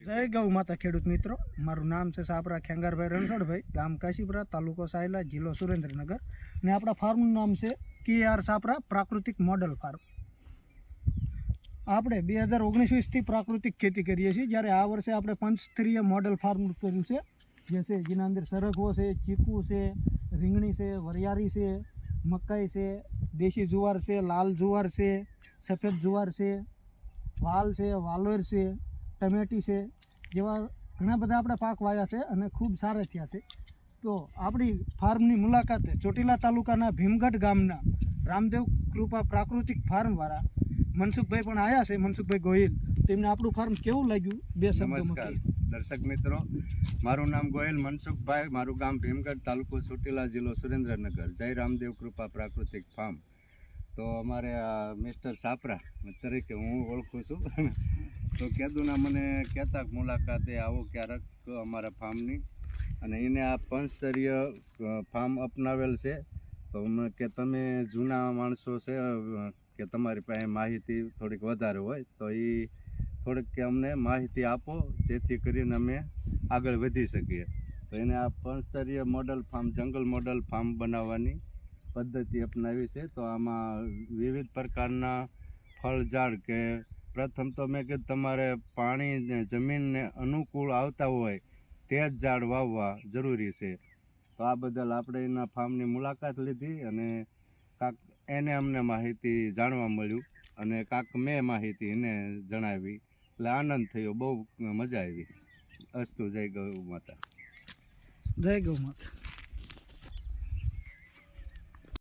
જય ગૌ માતા ખેડૂત મિત્રો, મારું નામ છે સાપરા ખેંગારભાઈ રણછોડભાઈ, ગામ કાશીપુરા, તાલુકો સાયલા, જિલ્લો સુરેન્દ્રનગર. ને આપણા ફાર્મનું નામ છે KR સાપરા પ્રાકૃતિક મોડલ ફાર્મ. આપણે 2019-20થી પ્રાકૃતિક ખેતી કરીએ છીએ, જ્યારે આ વર્ષે આપણે પંચસ્તરીય મોડલ ફાર્મ કર્યું છે, જે છે જેના અંદર સરગવો છે, ચીકુ છે, રીંગણી છે, વરિયાળી છે, મકાઈ છે, દેશી જુવાર છે, લાલ જુવાર છે, સફેદ જુવાર છે, વાલ છે, વાલોર છે, ટમેટી છે, જેવા ઘણા બધા આપણે પાક વાવ્યા છે અને ખૂબ સારા થયા છે. તો આપણી ફાર્મની મુલાકાતે ચોટીલા તાલુકાના ભીમગઢ ગામના રામદેવ કૃપા પ્રાકૃતિક ફાર્મવાળા મનસુખભાઈ પણ આવ્યા છે, મનસુખભાઈ ગોહિલ. તેમને આપણું ફાર્મ કેવું લાગ્યું બે નમસ્કાર દર્શક મિત્રો, મારું નામ ગોહિલ મનસુખભાઈ, મારું ગામ ભીમગઢ, તાલુકો ચોટીલા, જિલ્લો સુરેન્દ્રનગર. જય રામદેવ કૃપા પ્રાકૃતિક ફાર્મ. તો અમારે આ મિસ્ટર સાપરા તરીકે હું ઓળખું છું. તો કેદુના મને કહેતા મુલાકાતે આવો ક્યારેક અમારા ફાર્મની, અને એને આ પંચસ્તરીય ફાર્મ અપનાવેલ છે. તો કે તમે જૂના માણસો છે કે તમારી પાસે માહિતી થોડીક વધારે હોય, તો એ થોડીક કે અમને માહિતી આપો, જેથી કરીને અમે આગળ વધી શકીએ. તો એને આ પંચસ્તરીય મોડલ ફાર્મ, જંગલ મોડલ ફાર્મ બનાવવાની પદ્ધતિ અપનાવી છે. તો આમાં વિવિધ પ્રકારના ફળ ઝાડ, કે પ્રથમ તો મેં કીધું તમારે પાણી જમીનને અનુકૂળ આવતા હોય તે જ ઝાડ વાવવા જરૂરી છે. તો આ બદલ આપણે એના ફાર્મની મુલાકાત લીધી અને કાંક એને અમને માહિતી જાણવા મળ્યું, અને કાંક મેં માહિતી એને જણાવી, એટલે આનંદ થયો, બહુ મજા આવી. અસ્તુ. જય ગૌ માતા. જય ગૌ માતા.